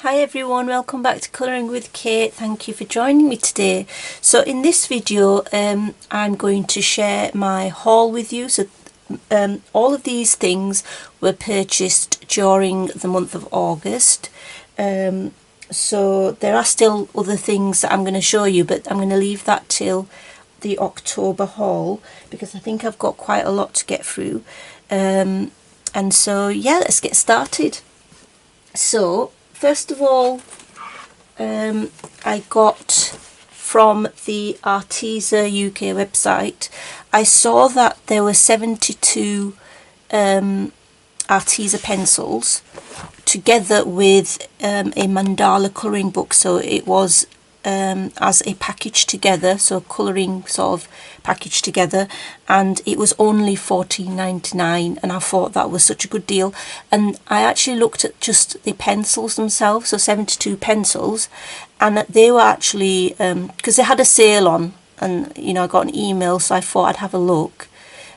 Hi everyone, welcome back to Colouring with Kate. Thank you for joining me today. So in this video I'm going to share my haul with you. So all of these things were purchased during the month of August. So there are still other things that I'm going to show you, but I'm going to leave that till the October haul because I think I've got quite a lot to get through. And so yeah, let's get started. So first of all, I got from the Arteza UK website, I saw that there were 72 Arteza pencils together with a mandala colouring book. So it was as a package together, so colouring sort of package together, and it was only $14.99, and I thought that was such a good deal. And I actually looked at just the pencils themselves, so 72 pencils, and they were actually because they had a sale on, and you know, I got an email, so I thought I'd have a look,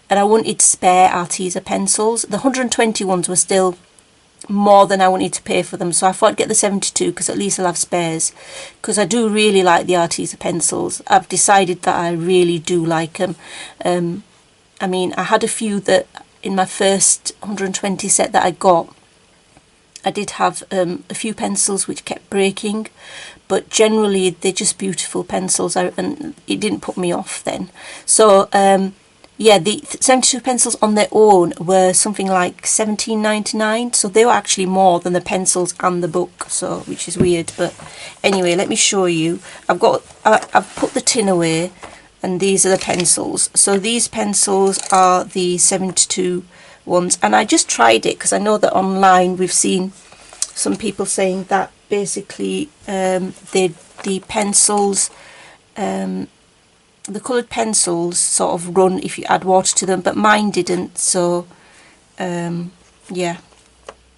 and I wanted spare Arteza pencils. The 120 ones were still more than I wanted to pay for them, so I thought I'd get the 72 because at least I'll have spares, because I do really like the Arteza pencils. I've decided that I really do like them. I mean, I had a few that in my first 120 set that I got, I did have a few pencils which kept breaking, but generally they're just beautiful pencils, and it didn't put me off then. So yeah, the 72 pencils on their own were something like $17.99, so they were actually more than the pencils and the book, so which is weird. But anyway, let me show you. I've put the tin away, and these are the pencils. So these pencils are the 72 ones, and I just tried it because I know that online we've seen some people saying that basically the pencils, the coloured pencils sort of run if you add water to them, but mine didn't. So yeah,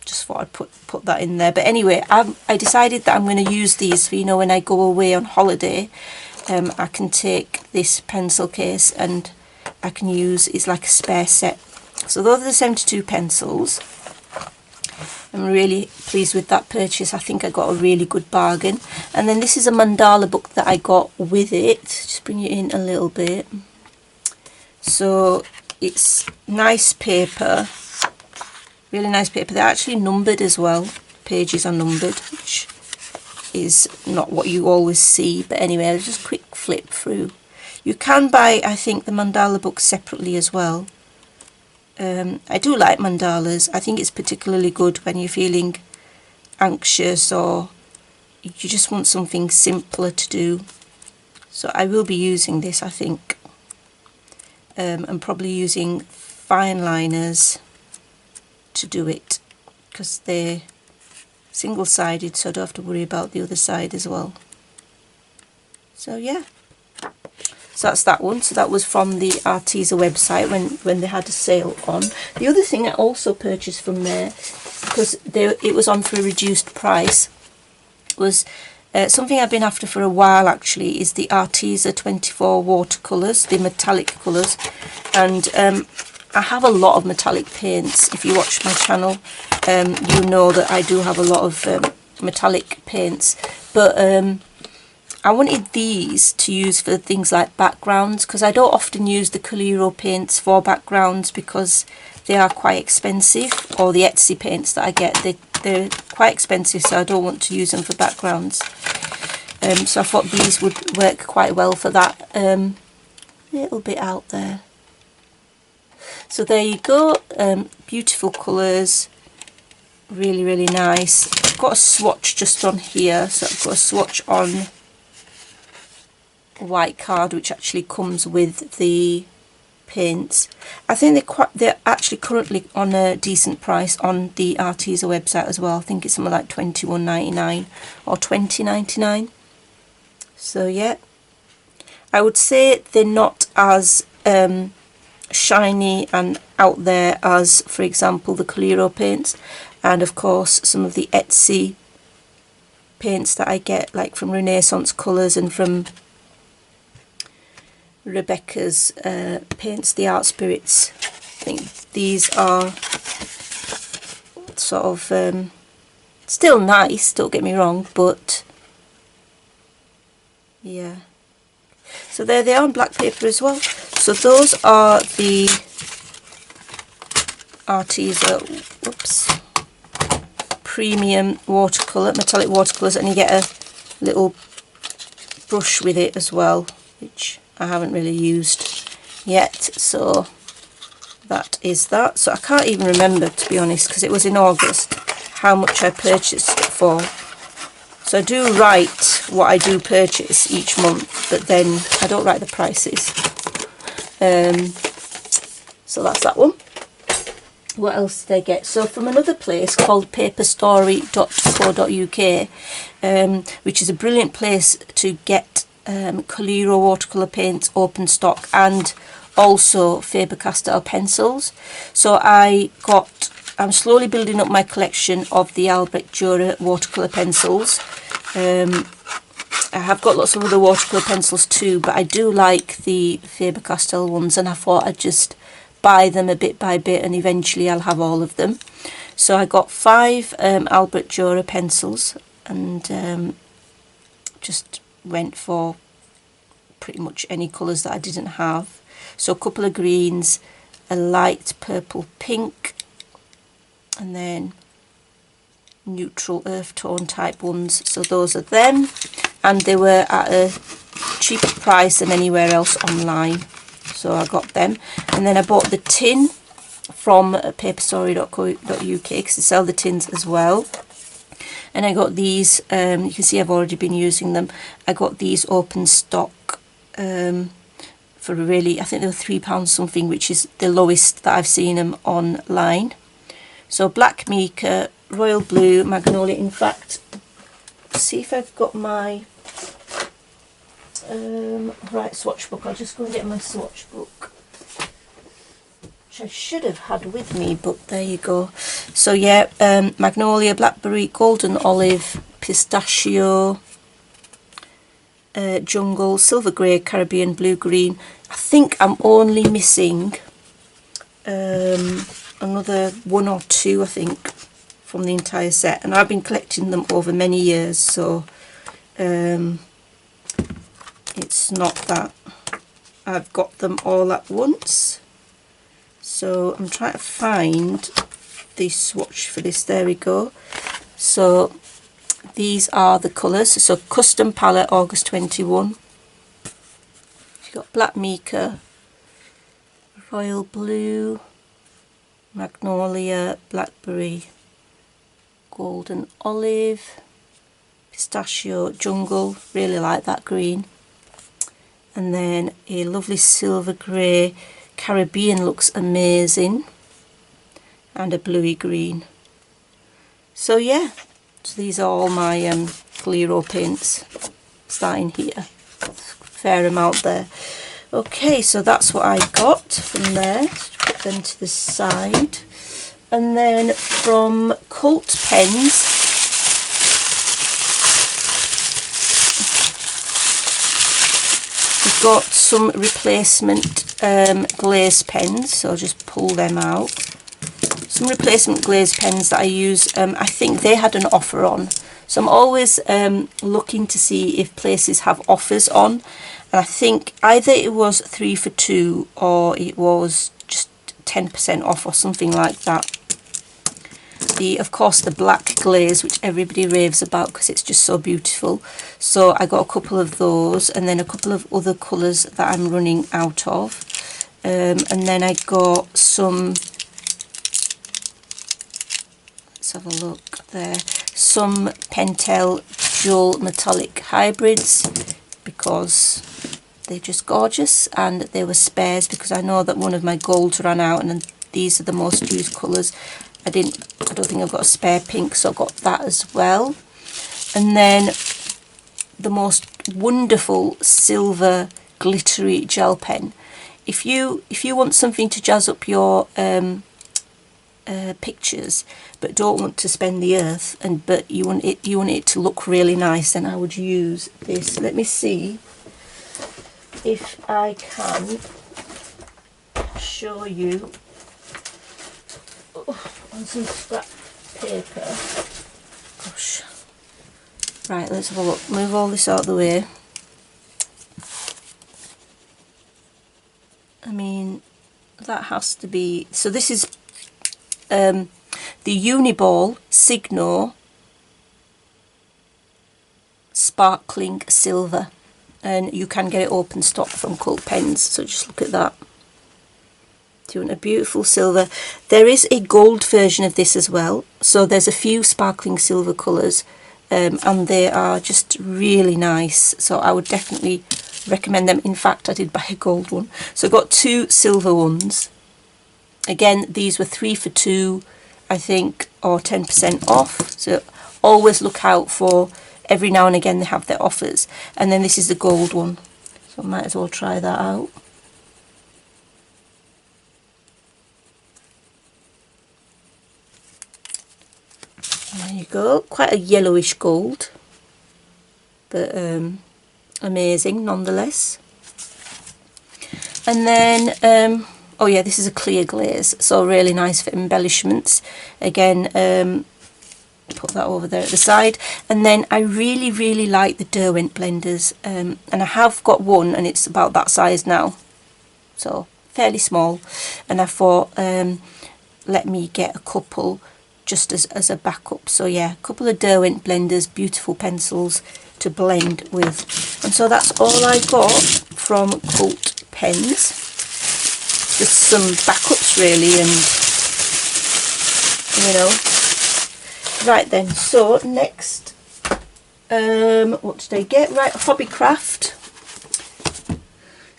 just thought I'd put that in there. But anyway, I decided that I'm going to use these for, you know, when I go away on holiday, I can take this pencil case and I can use, it's like a spare set. So those are the 72 pencils. I'm really pleased with that purchase. I think I got a really good bargain. And then this is a mandala book that I got with it. Just bring it in a little bit. So it's nice paper, really nice paper. They're actually numbered as well. Pages are numbered, which is not what you always see. But anyway, I'll just quick flip through. You can buy, I think, the mandala book separately as well. I do like mandalas. I think it's particularly good when you're feeling anxious or you just want something simpler to do. So I will be using this, I think. I'm probably using fine liners to do it because they're single-sided, so I don't have to worry about the other side as well. So yeah. So that's that one. So that was from the Arteza website when they had a sale on. The other thing I also purchased from there, because it was on for a reduced price, was something I've been after for a while actually, is the Arteza 24 watercolours, the metallic colours. And I have a lot of metallic paints. If you watch my channel, you know that I do have a lot of metallic paints. But I wanted these to use for things like backgrounds, because I don't often use the Caleiro paints for backgrounds because they are quite expensive, or the Etsy paints that I get, they're quite expensive, so I don't want to use them for backgrounds. So I thought these would work quite well for that. Little bit out there. So there you go, beautiful colours, really, really nice. I've got a swatch just on here, so I've got a swatch on white card which actually comes with the paints. I think they're actually currently on a decent price on the Arteza website as well. I think it's something like $21.99 or $20.99. So yeah, I would say they're not as shiny and out there as, for example, the Caleiro paints, and of course some of the Etsy paints that I get, like from Renaissance Colours and from Rebecca's paints, the Art Spirits. I think these are sort of Still nice, don't get me wrong, but yeah. So there they are on black paper as well. So those are the Arteza, whoops, premium watercolour, metallic watercolours, and you get a little brush with it as well, which I haven't really used yet. So that is that. So I can't even remember, to be honest, because it was in August, how much I purchased it for. So I do write what I do purchase each month, but then I don't write the prices. So that's that one. What else did I get? So from another place called paperstory.co.uk, which is a brilliant place to get Caleiro watercolour paints, open stock, and also Faber-Castell pencils. So I'm slowly building up my collection of the Albrecht Dürer watercolour pencils. I have got lots of other watercolour pencils too, but I do like the Faber-Castell ones, and I thought I'd just buy them a bit by bit and eventually I'll have all of them. So I got 5 Albrecht Dürer pencils, and just went for pretty much any colours that I didn't have. So a couple of greens, a light purple pink, and then neutral earth tone type ones. So those are them, and they were at a cheaper price than anywhere else online, so I got them. And then I bought the tin from paperstory.co.uk because they sell the tins as well. And I got these, you can see I've already been using them. I got these open stock for really, I think they were £3 something, which is the lowest that I've seen them online. So black mica, royal blue, magnolia. In fact, see if I've got my right swatch book. I'll just go and get my swatch book, which I should have had with me, but there you go. So yeah, magnolia, blackberry, golden olive, pistachio, jungle, silver grey, Caribbean, blue green. I think I'm only missing another 1 or 2, I think, from the entire set, and I've been collecting them over many years, so it's not that I've got them all at once. So I'm trying to find the swatch for this. There we go. So these are the colours. So custom palette, August 21. You've got black mica, royal blue, magnolia, blackberry, golden olive, pistachio, jungle, really like that green, and then a lovely silver grey, Caribbean looks amazing, and a bluey green. So yeah, so these are all my Caleiro paints, starting here, fair amount there. Okay, so that's what I got from there. Let's put them to the side. And then from Cult Pens, we've got some replacement Glaze pens, so I'll just pull them out. Some replacement Glaze pens that I use, I think they had an offer on. So I'm always looking to see if places have offers on. And I think either it was 3 for 2 or it was just 10% off or something like that. Of course, the black glaze, which everybody raves about because it's just so beautiful. So I got a couple of those, and then a couple of other colours that I'm running out of. And then I got some, let's have a look there, some Pentel dual metallic hybrids, because they're just gorgeous, and they were spares because I know that one of my golds ran out, and these are the most used colours. I don't think I've got a spare pink, so I got that as well. And then the most wonderful silver glittery gel pen. If you want something to jazz up your pictures, but don't want to spend the earth, but you want it to look really nice, then I would use this. Let me see if I can show you on some scrap paper. Right, let's have a look. Move all this out of the way. I mean, that has to be... So this is the Uniball Signo Sparkling Silver. And you can get it open stock from Cult Pens, so just look at that. Doing a beautiful silver. There is a gold version of this as well, so there's a few sparkling silver colours, and they are just really nice, so I would definitely recommend them. In fact, I did buy a gold one, so I got 2 silver ones. Again, these were 3 for 2, I think, or 10% off, so always look out for, every now and again they have their offers. And then this is the gold one, so I might as well try that out. There you go, quite a yellowish gold, but amazing nonetheless. And then, oh yeah, this is a clear glaze, so really nice for embellishments. Again, put that over there at the side. And then I really like the Derwent blenders, and I have got one, and it's about that size now, so fairly small. And I thought, let me get a couple just as a backup. So yeah, a couple of Derwent blenders, beautiful pencils to blend with. And so that's all I got from Cult Pens. Just some backups really, and you know. Right then, so next, what did I get? Right, Hobbycraft.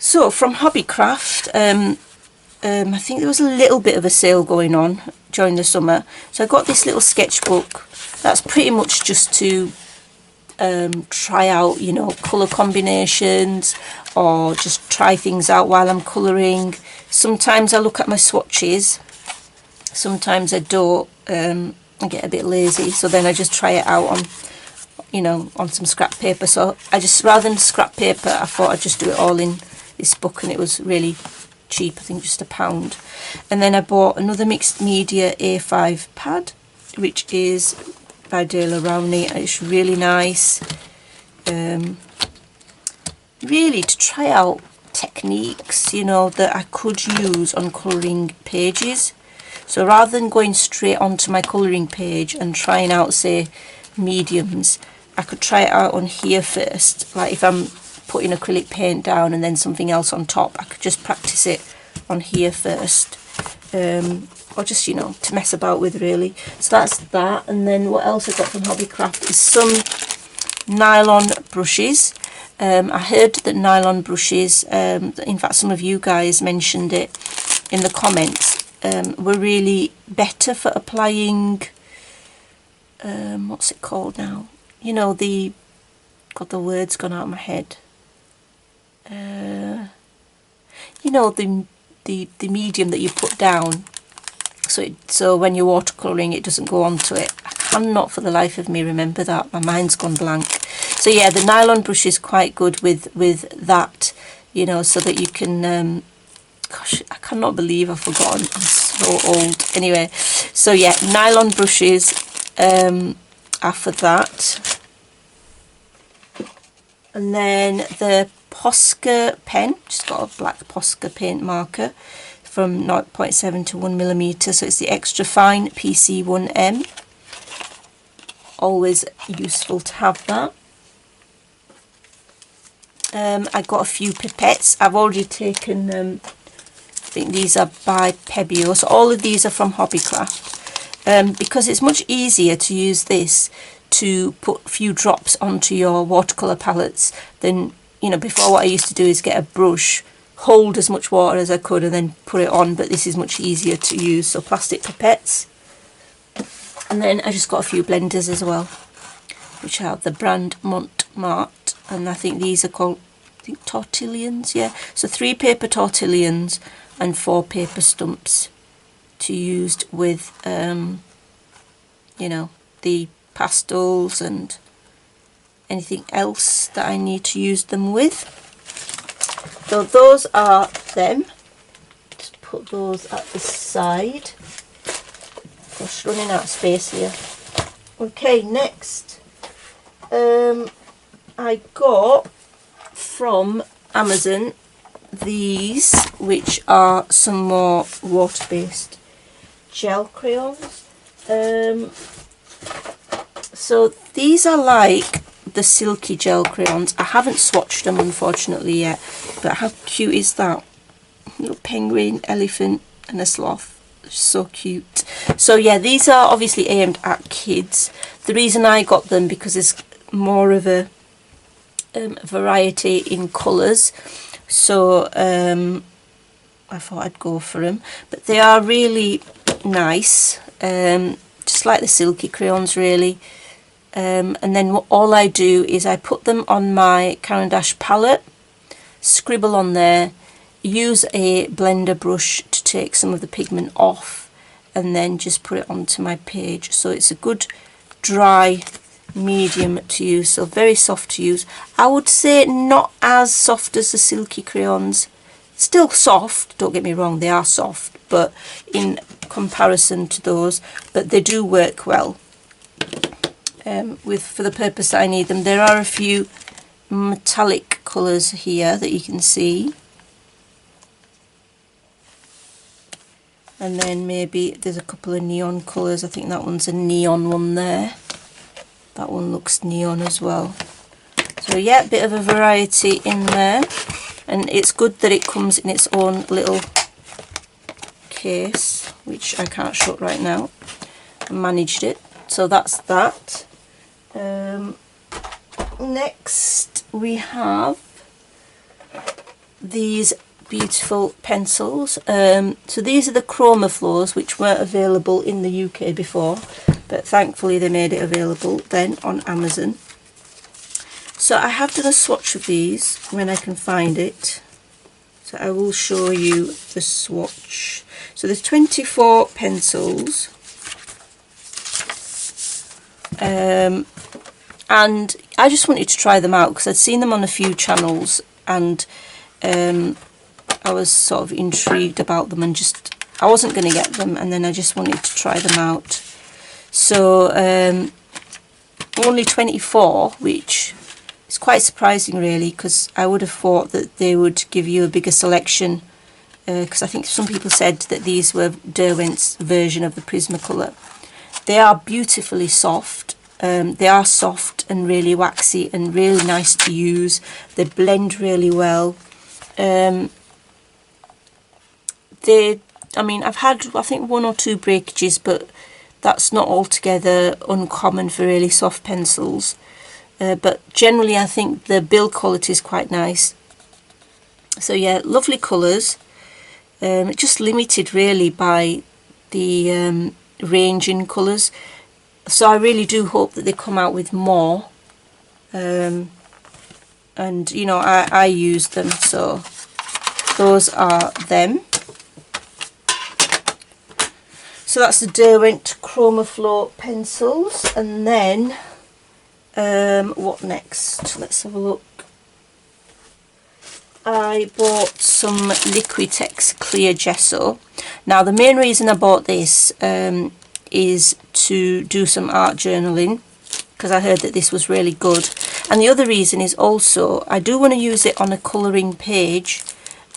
So from Hobbycraft, I think there was a little bit of a sale going on during the summer, so I got this little sketchbook that's pretty much just to try out, you know, colour combinations, or just try things out while I'm colouring. Sometimes I look at my swatches, sometimes I don't. I get a bit lazy, so then I just try it out on, you know, on some scrap paper. So I just, rather than scrap paper, I thought I'd just do it all in this book, and it was really cheap, I think just £1. And then I bought another mixed media A5 pad, which is by Dale Rowney, and it's really nice, really to try out techniques, you know, that I could use on colouring pages. So rather than going straight onto my colouring page and trying out, say, mediums, I could try it out on here first. Like if I'm putting acrylic paint down and then something else on top, I could just practice it on here first, or just, you know, to mess about with really. So that's that. And then what else I got from Hobbycraft is some nylon brushes. I heard that nylon brushes, in fact some of you guys mentioned it in the comments, were really better for applying, what's it called now? You know, the, God, the word's gone out of my head. You know, the medium that you put down, so when you're watercolouring it doesn't go onto it. I cannot for the life of me remember that. My mind's gone blank. So yeah, the nylon brush is quite good with that, you know, so that you can. Gosh, I cannot believe I've forgotten. I'm so old. Anyway, so yeah, nylon brushes are for that. And then the Posca pen, just got a black Posca paint marker from 0.7 to 1mm, so it's the extra fine PC1M. Always useful to have that. I got a few pipettes. I've already taken, I think these are by Pebeo, so all of these are from Hobbycraft, because it's much easier to use this to put a few drops onto your watercolour palettes than, you know, before what I used to do is get a brush, hold as much water as I could and then put it on, but this is much easier to use, so plastic pipettes. And then I just got a few blenders as well, which are the brand Montmartre, and I think these are called, I think, tortillions, yeah. So 3 paper tortillions and 4 paper stumps to use with, you know, the pastels and anything else that I need to use them with. So those are them. Just put those at the side. Gosh, running out of space here. Okay, next I got from Amazon these, which are some more water-based gel crayons. So these are like the silky gel crayons. I haven't swatched them unfortunately yet, but how cute is that? Little penguin, elephant and a sloth. So cute. So yeah, these are obviously aimed at kids. The reason I got them because there's more of a variety in colours, so I thought I'd go for them. But they are really nice, just like the silky crayons really. And then all I do is I put them on my Caran d'Ache palette, scribble on there, use a blender brush to take some of the pigment off, and then just put it onto my page. So it's a good dry medium to use, so very soft to use. I would say not as soft as the silky crayons. Still soft, don't get me wrong, they are soft, but in comparison to those, but they do work well for the purpose that I need them. There are a few metallic colours here that you can see, and then maybe there's a couple of neon colours. I think that one's a neon one there. That one looks neon as well. So yeah, a bit of a variety in there, and it's good that it comes in its own little case, which I can't shut right now. I managed it, so that's that. Next we have these beautiful pencils. So these are the Chromaflows, which weren't available in the UK before, but thankfully they made it available then on Amazon. So I have done a swatch of these when I can find it, so I will show you the swatch. So there's 24 pencils, and I just wanted to try them out because I'd seen them on a few channels, and I was sort of intrigued about them, and just I wasn't going to get them, and then I just wanted to try them out. So only 24, which is quite surprising really, because I would have thought that they would give you a bigger selection, because I think some people said that these were Derwent's version of the Prismacolor. They are beautifully soft. They are soft and really waxy and really nice to use. They blend really well. I mean, I've had, I think, 1 or 2 breakages, but that's not altogether uncommon for really soft pencils. But generally I think the build quality is quite nice. So yeah, lovely colours. Just limited really by the range in colours. So I really do hope that they come out with more. And you know, I use them, so those are them. So that's the Derwent Chromaflow pencils, and then what next? Let's have a look. I bought some Liquitex clear gesso. Now the main reason I bought this is to do some art journaling, because I heard that this was really good, and the other reason is also I do want to use it on a colouring page.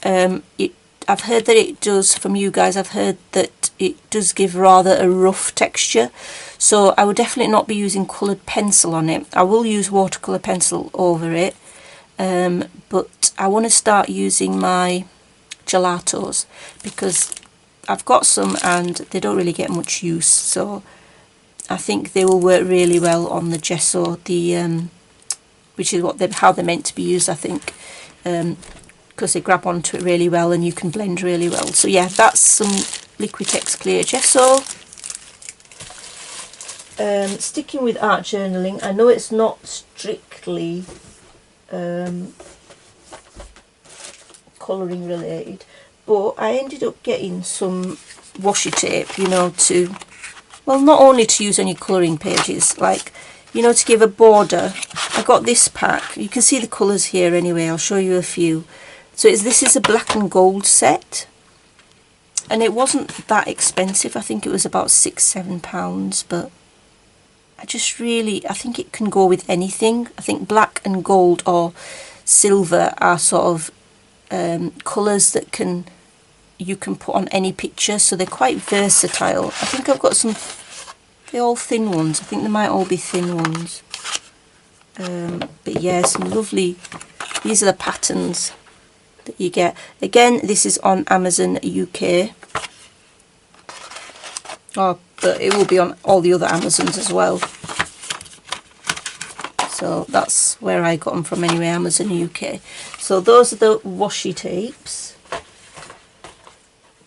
I've heard that it does, from you guys, I've heard that it does give rather a rough texture, so I would definitely not be using coloured pencil on it. I will use watercolour pencil over it, but I want to start using my gelatos, because I've got some and they don't really get much use, so I think they will work really well on the gesso, which is how they're meant to be used, I think, because they grab onto it really well and you can blend really well. So yeah, that's some Liquitex clear gesso. Sticking with art journaling, I know it's not strictly colouring related, but I ended up getting some washi tape, you know, to, well, not only to use on your colouring pages, like, you know, to give a border. I got this pack. You can see the colours here anyway. I'll show you a few. So this is a black and gold set, and it wasn't that expensive. I think it was about £6-7, but I think it can go with anything. I think black and gold or silver are sort of colours that you can put on any picture, so they're quite versatile. I think I've got some, they're all thin ones. I think they might all be thin ones. But yeah, some lovely, these are the patterns that you get. Again, this is on Amazon UK. Oh, but it will be on all the other Amazons as well. So that's where I got them from anyway, Amazon UK. So those are the washi tapes.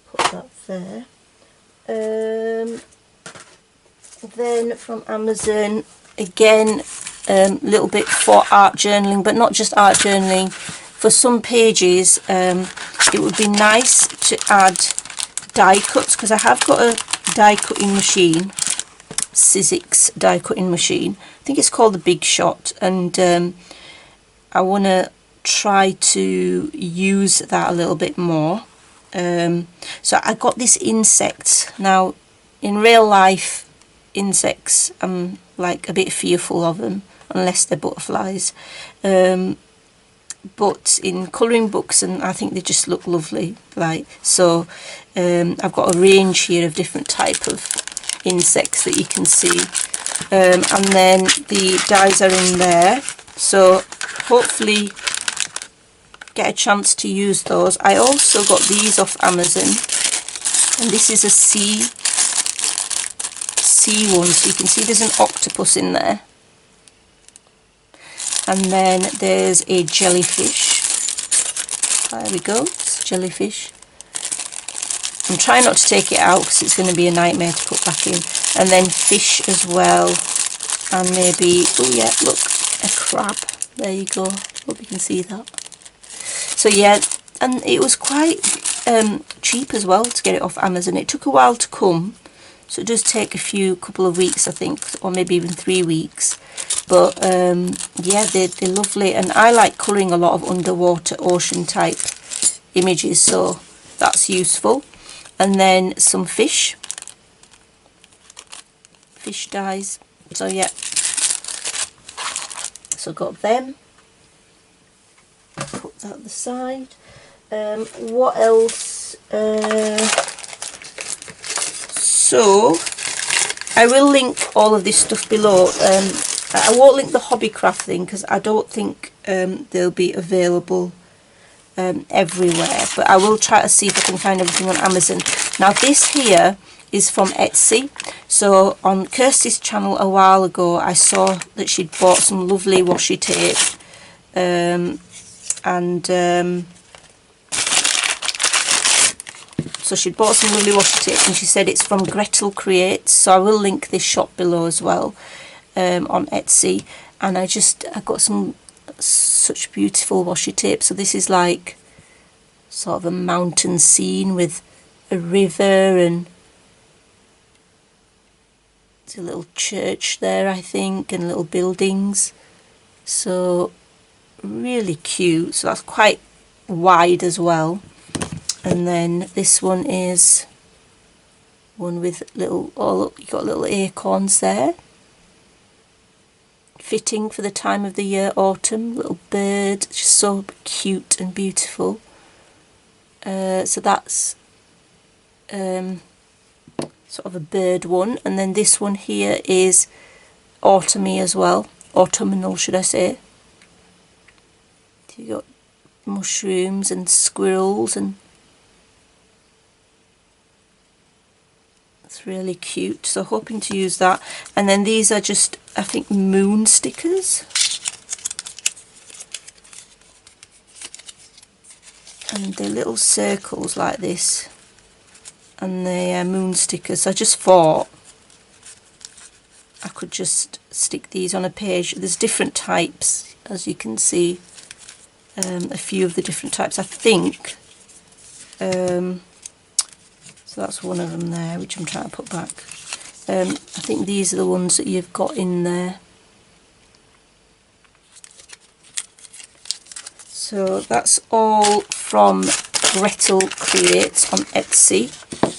Put that there. Then from Amazon, again, a little bit for art journaling, but not just art journaling. For some pages, it would be nice to add die cuts, because I have got a die cutting machine, Sizzix die cutting machine. I think it's called the Big Shot, and I want to try to use that a little bit more. So I got this insect. Now, in real life, insects, I'm like a bit fearful of them, unless they're butterflies. But in colouring books, and I think they just look lovely. Like, so I've got a range here of different type of insects that you can see, and then the dies are in there, so hopefully get a chance to use those. I also got these off Amazon, and this is a sea one, so you can see there's an octopus in there, and then there's a jellyfish. There we go, it's jellyfish. I'm trying not to take it out because it's going to be a nightmare to put back in. And then fish as well, and maybe, oh yeah, look, a crab. There you go, hope you can see that. So yeah, and it was quite cheap as well to get it off Amazon. It took a while to come, so it does take a couple of weeks, I think, or maybe even 3 weeks. But yeah, they're lovely, and I like colouring a lot of underwater ocean type images, so that's useful. And then some fish dies. So yeah, so got them. Put that at the side. What else? So I will link all of this stuff below. I won't link the Hobbycraft thing because I don't think they'll be available everywhere, but I will try to see if I can find everything on Amazon. Now this here is from Etsy. So on Kirsty's channel a while ago, I saw that she'd bought some lovely washi tape, so she'd bought some lovely washi tape, and she said it's from Gretel Creates, so I will link this shop below as well, on Etsy. And I got some such beautiful washi tape. So this is like sort of a mountain scene with a river, and there's a little church there, I think, and little buildings. So really cute. So that's quite wide as well. And then this one is one with little, oh look, you got little acorns there. Fitting for the time of the year, autumn, little bird, just so cute and beautiful. So that's sort of a bird one, and then this one here is autumny as well, autumnal should I say. So you got mushrooms and squirrels, and it's really cute, so hoping to use that. And then these are just, I think, moon stickers, and they're little circles like this, and they are moon stickers. So I just thought I could just stick these on a page. There's different types, as you can see, a few of the different types, I think. So that's one of them there, which I'm trying to put back. I think these are the ones that you've got in there. So that's all from Gretel Creates on Etsy.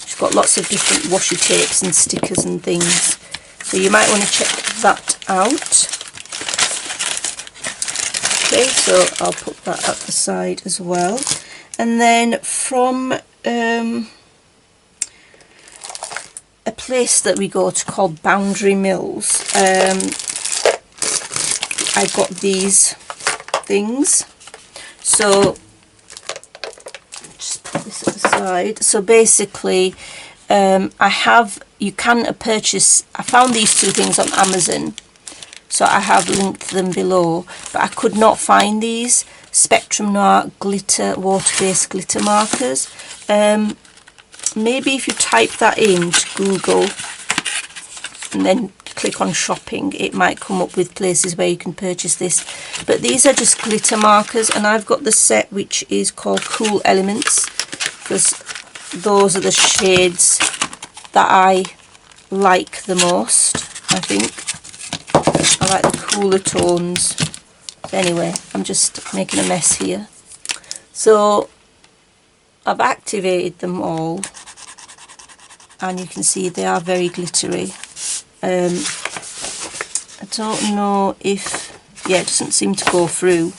She's got lots of different washi tapes and stickers and things. So you might want to check that out. Okay, so I'll put that at the side as well. And then from a place that we go to called Boundary Mills, I got these things. So just put this at the side. So basically, you can purchase, I found these two things on Amazon, so I have linked them below, but I could not find these Spectrum Noir glitter, water-based glitter markers. Maybe if you type that into Google and then click on shopping, it might come up with places where you can purchase this. But these are just glitter markers, and I've got the set which is called Cool Elements, because those are the shades that I like the most, I think. I like the cooler tones. Anyway, I'm just making a mess here. So I've activated them all, and you can see they are very glittery. I don't know if, yeah, it doesn't seem to go through,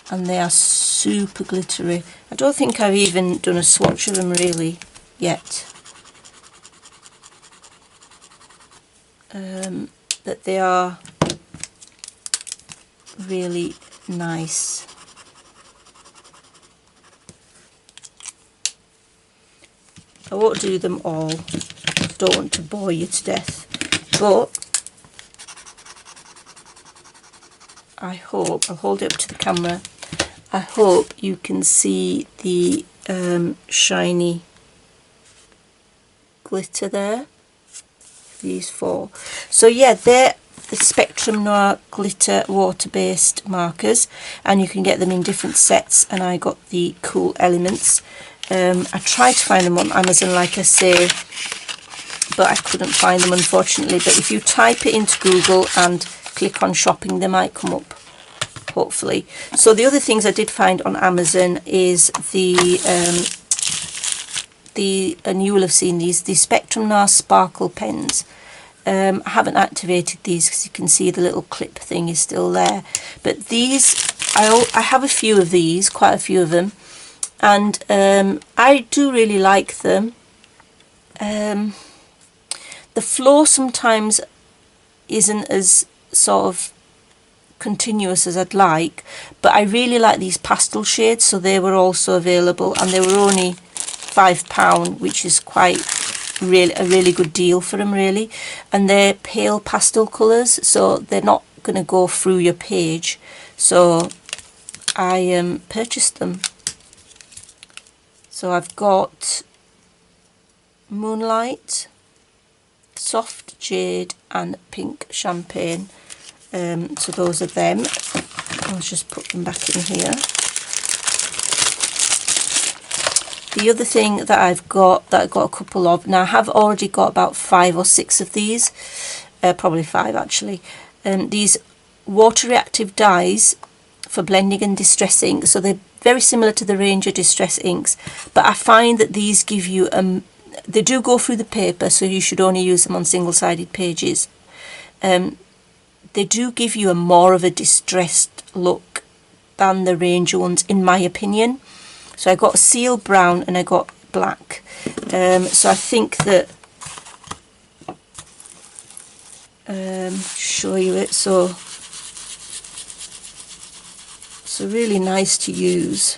and they are super glittery. I don't think I've even done a swatch of them really yet. But they are really nice. I won't do them all, don't want to bore you to death, but I hope, I'll hold it up to the camera, I hope you can see the shiny glitter there, these four. So yeah, they're the Spectrum Noir glitter water-based markers, and you can get them in different sets, and I got the Cool Elements. I tried to find them on Amazon, like I say, but I couldn't find them unfortunately. But if you type it into Google and click on shopping, they might come up, hopefully. So the other things I did find on Amazon is and you will have seen these, the Spectrum Noir sparkle pens. I haven't activated these because you can see the little clip thing is still there. But these, I have a few of these, quite a few of them, and I do really like them. The flow sometimes isn't as sort of continuous as I'd like, but I really like these pastel shades, so they were also available, and they were only £5, which is quite a really good deal for them really. And they're pale pastel colours, so they're not going to go through your page, so I purchased them. So I've got Moonlight, Soft Jade and Pink Champagne. So those are them. I'll just put them back in here. The other thing that I've got a couple of, now I have already got about 5 or 6 of these, probably 5 actually. These water reactive dyes for blending and distressing, so they're very similar to the Ranger Distress inks, but I find that these give you, they do go through the paper, so you should only use them on single-sided pages. They do give you more of a distressed look than the Ranger ones, in my opinion. So I got seal brown and I got black. So I think that, show you it, so really nice to use.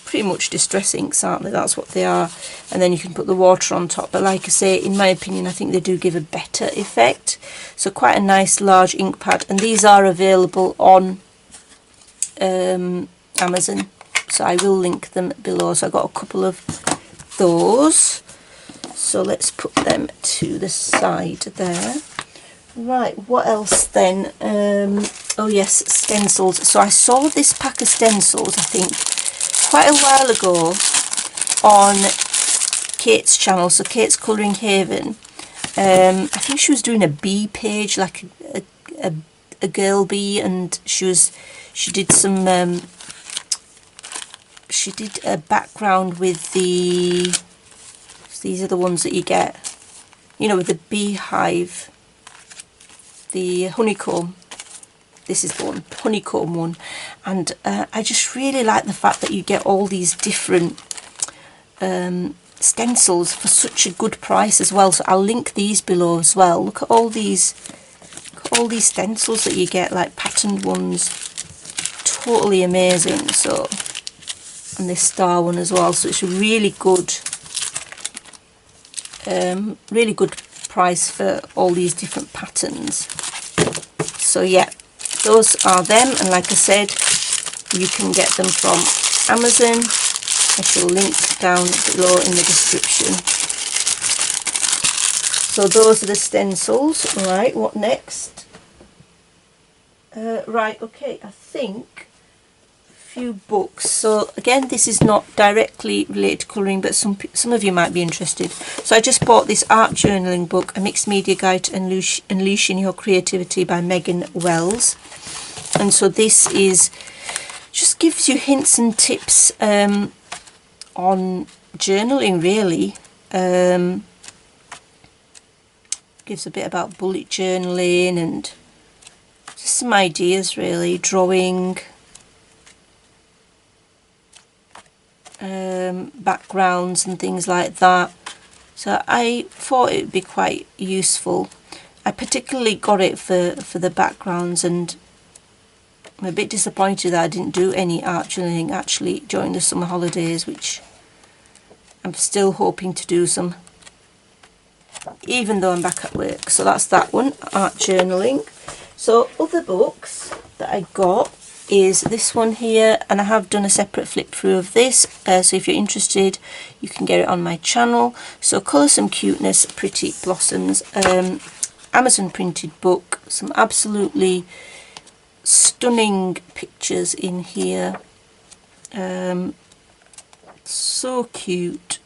Pretty much distress inks, aren't they? That's what they are. And then you can put the water on top, but like I say, in my opinion, I think they do give a better effect. So quite a nice large ink pad, and these are available on Amazon, so I will link them below. So I got a couple of those, so let's put them to the side there. Right, what else then? Oh yes, stencils. So I saw this pack of stencils, I think quite a while ago, on Kate's channel, so Kate's Colouring Haven. I think she was doing a bee page, like a girl bee, and she did some she did a background with these are the ones that you get you know, with the beehive, the honeycomb. This is the one, honeycomb one. And I just really like the fact that you get all these different stencils for such a good price as well. So I'll link these below as well. Look at all these stencils that you get, like patterned ones. Totally amazing. So, and this star one as well. So it's a really good price for all these different patterns. So yeah, those are them, and like I said, you can get them from Amazon. I shall link down below in the description. So those are the stencils. Right, what next? Right, okay, I think a few books. So again, this is not directly related to colouring, but some of you might be interested. So I just bought this art journaling book, A Mixed Media Guide to Unleashing Your Creativity by Megan Wells. And so this is just gives you hints and tips on journaling, really. Gives a bit about bullet journaling and just some ideas, really. Drawing, backgrounds and things like that. So I thought it would be quite useful. I particularly got it for the backgrounds, and I'm a bit disappointed that I didn't do any art journaling actually during the summer holidays, which I'm still hoping to do some, even though I'm back at work. So that's that one, art journaling. So other books that I got is this one here, and I have done a separate flip through of this, so if you're interested you can get it on my channel. So Colour Some Cuteness, Pretty Blossoms, Amazon printed book, some absolutely stunning pictures in here, so cute,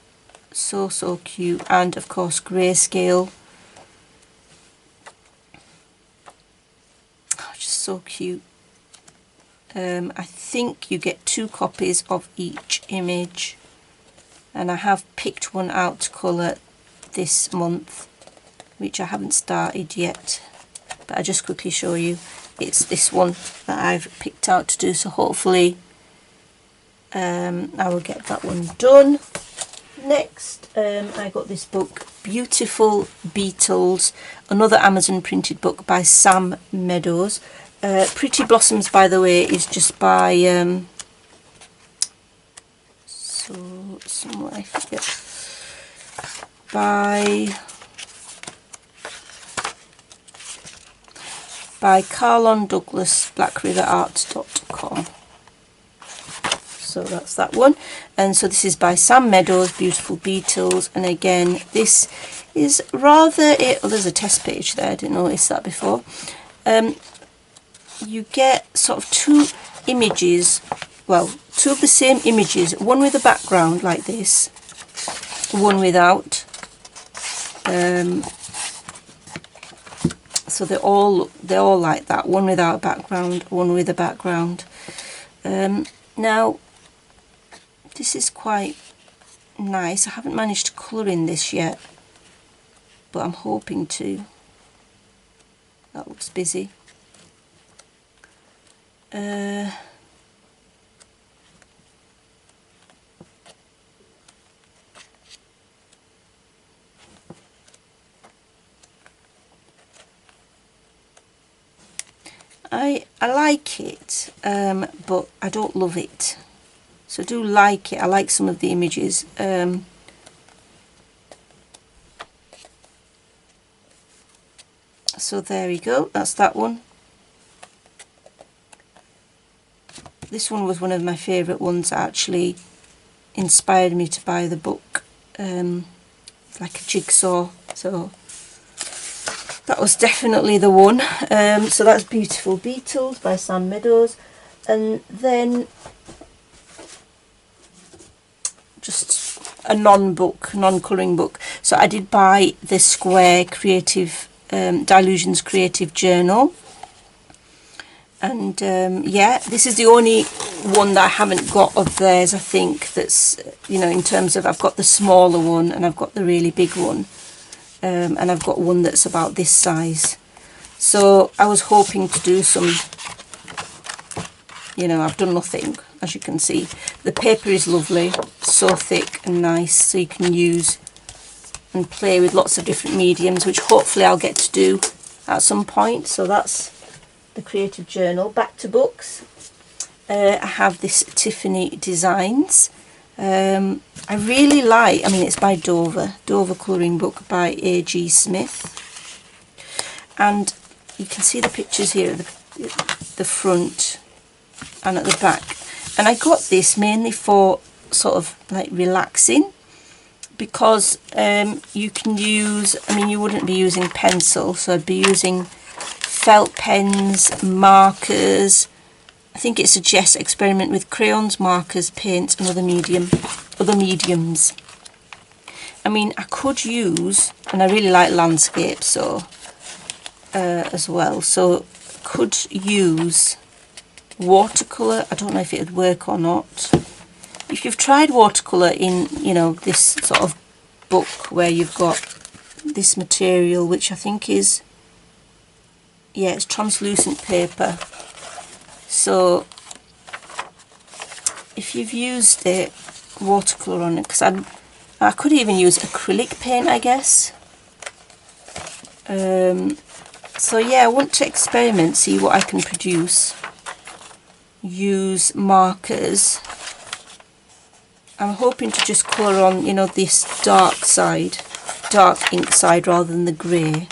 so cute, and of course grayscale. Oh, just so cute. I think you get 2 copies of each image, and I have picked one out to colour this month, which I haven't started yet, but I'll just quickly show you. It's this one that I've picked out to do, so hopefully I will get that one done. Next, I got this book, Beautiful Beetles, another Amazon printed book by Sam Meadows. Pretty Blossoms, by the way, is just by somewhere I forget, by Carlon Douglas, blackriverart.com. So that's that one. And so this is by Sam Meadows, Beautiful Beetles, and again this is rather there's a test page there, I didn't notice that before. You get sort of 2 images, well, 2 of the same images, one with a background like this, one without. So they're all like that, one without a background, one with a background. Now this is quite nice. I haven't managed to colour in this yet, but I'm hoping to. That looks busy. I like it, but I don't love it. So I do like it. I like some of the images. So there we go. That's that one. This one was one of my favourite ones that actually inspired me to buy the book. It's like a jigsaw, so that was definitely the one. So that's Beautiful Beetles by Sam Meadows, and then just a non-colouring book. So I did buy the Square Creative Dilutions Creative Journal. And yeah, this is the only one that I haven't got of theirs, I think, that's, you know, in terms of, I've got the smaller one and I've got the really big one. and I've got one that's about this size. So I was hoping to do some, you know, I've done nothing, as you can see. The paper is lovely, so thick and nice, so you can use and play with lots of different mediums, which hopefully I'll get to do at some point. So that's the creative journal. Back to books. I have this Tiffany Designs. I really like, I mean, it's by Dover colouring book by A.G. Smith, and you can see the pictures here at the front and at the back. And I got this mainly for sort of like relaxing, because you can use, I mean, you wouldn't be using pencil, so I'd be using felt pens, markers. I think it suggests experiment with crayons, markers, paints and other mediums. I mean, I could use, and I really like landscape, so as well, so could use watercolour. I don't know if it would work or not. If you've tried watercolour in, you know, this sort of book where you've got this material, which I think is, yeah, it's translucent paper. So if you've used it, watercolour on it, because I could even use acrylic paint, I guess. So yeah, I want to experiment, see what I can produce. Use markers. I'm hoping to just colour on, you know, this dark side, dark ink side rather than the grey.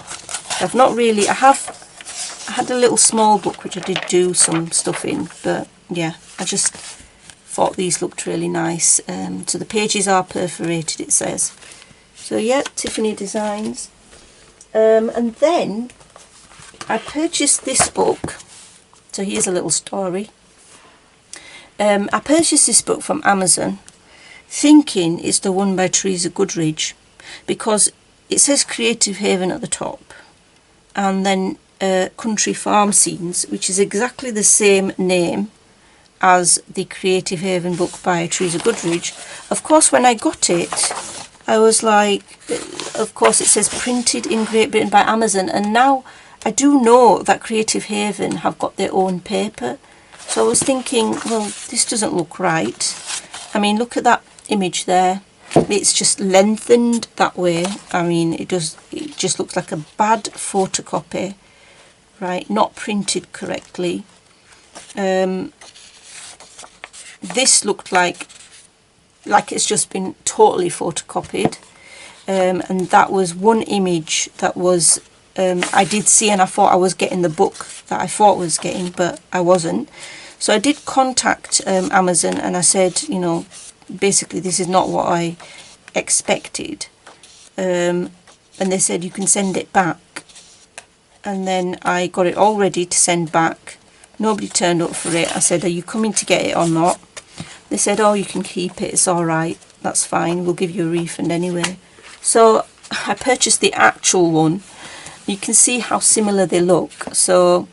I've not really, I had a little small book which I did do some stuff in, but yeah, I just thought these looked really nice. So the pages are perforated, it says. So yeah, Tiffany Designs. And then I purchased this book. So here's a little story. I purchased this book from Amazon, thinking it's the one by Teresa Goodridge, because it says Creative Haven at the top, and then Country Farm Scenes, which is exactly the same name as the Creative Haven book by Teresa Goodridge. Of course, when I got it, I was like, of course it says printed in Great Britain by Amazon, and now I do know that Creative Haven have got their own paper. So I was thinking, well, this doesn't look right. I mean, look at that image there. It's just lengthened that way. I mean, it just looks like a bad photocopy, right? Not printed correctly. This looked like it's just been totally photocopied. And that was one image that was, I did see, and I thought I was getting the book that I thought I was getting, but I wasn't. So I did contact Amazon, and I said, you know, basically this is not what I expected. And they said you can send it back. And then I got it all ready to send back. Nobody turned up for it. I said, are you coming to get it or not? They said, oh, you can keep it, it's alright, that's fine, we'll give you a refund anyway. So I purchased the actual one. You can see how similar they look. So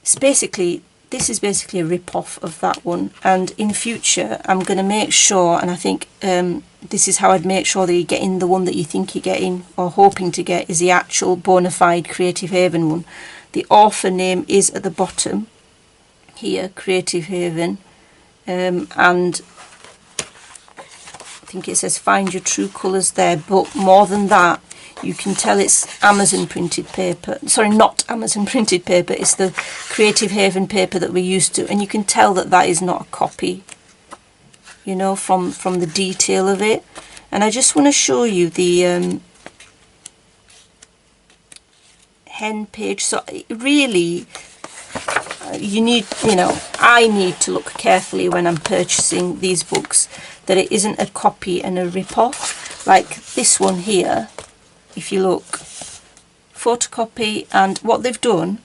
it's basically, this is basically a rip-off of that one, and in future I'm going to make sure, and I think this is how I'd make sure that you're getting the one that you think you're getting or hoping to get, is the actual bona fide Creative Haven one. The author name is at the bottom here, Creative Haven, and I think it says find your true colours there, but more than that, you can tell it's Amazon printed paper. Sorry, not Amazon printed paper, it's the Creative Haven paper that we're used to, and you can tell that that is not a copy, you know, from the detail of it. And I just want to show you the hen page. So really, you need, you know, I need to look carefully when I'm purchasing these books that it isn't a copy and a rip-off. Like this one here, if you look, photocopy, and what they've done,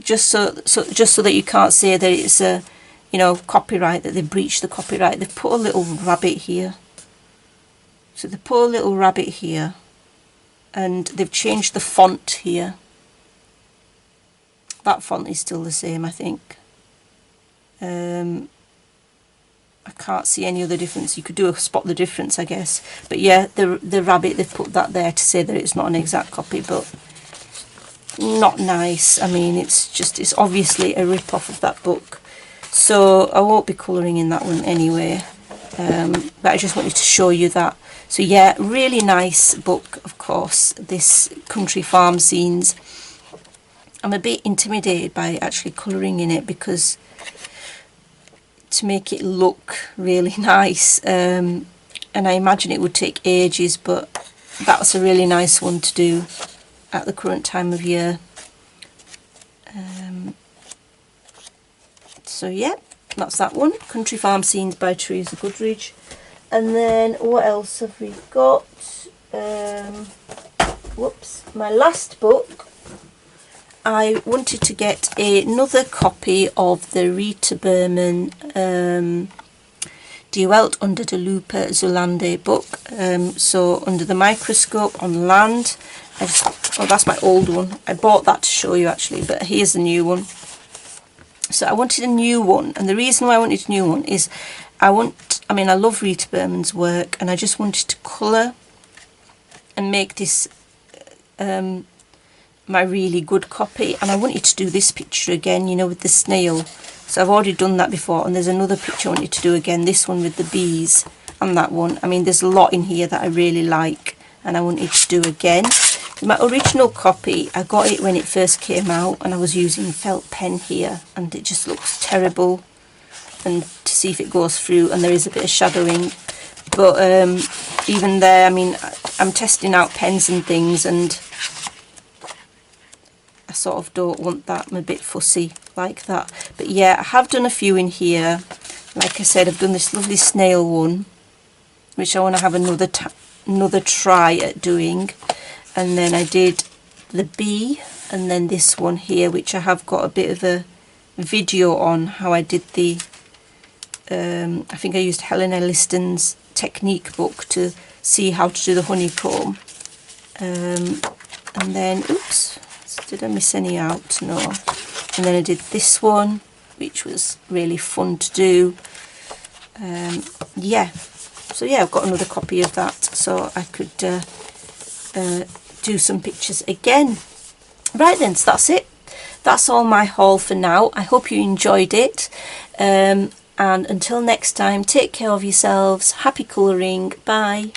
just so that you can't say that it's a, you know, copyright, that they breached the copyright, they've put a little rabbit here. So they put a little rabbit here, and they've changed the font here. That font is still the same, I think. I can't see any other difference. You could do a spot the difference, I guess. But yeah, the rabbit, they've put that there to say that it's not an exact copy, but not nice. I mean, it's obviously a rip-off of that book. So I won't be colouring in that one anyway. But I just wanted to show you that. So yeah, really nice book, of course, this Country Farm Scenes. I'm a bit intimidated by actually colouring in it, because to make it look really nice, and I imagine it would take ages, but that's a really nice one to do at the current time of year. So yeah, that's that one, Country Farm Scenes by Teresa Goodridge. And then what else have we got? Whoops, my last book. I wanted to get another copy of the Rita Berman Die Welt unter der Lupe Zolande book. So Under the Microscope on Land. Oh, that's my old one. I bought that to show you actually, but here's the new one. So I wanted a new one, and the reason why I wanted a new one is I love Rita Berman's work, and I just wanted to colour and make this my really good copy. And I wanted to do this picture again, you know, with the snail. So I've already done that before, and there's another picture I wanted to do again, this one with the bees, and that one. I mean, there's a lot in here that I really like, and I wanted to do again. My original copy, I got it when it first came out, and I was using felt pen here, and it just looks terrible. And to see if it goes through, and there is a bit of shadowing, but even there, I mean, I'm testing out pens and things, and I sort of don't want that. I'm a bit fussy like that. But yeah, I have done a few in here. Like I said, I've done this lovely snail one, which I want to have another try at doing. And then I did the bee, and then this one here, which I have got a bit of a video on how I did the I think I used Helen Elliston's technique book to see how to do the honeycomb. And then, oops, did I miss any out? No. And then I did this one, which was really fun to do. Yeah, so yeah, I've got another copy of that, so I could do some pictures again. Right then, so that's it. That's all my haul for now. I hope you enjoyed it. And until next time, take care of yourselves. Happy colouring. Bye.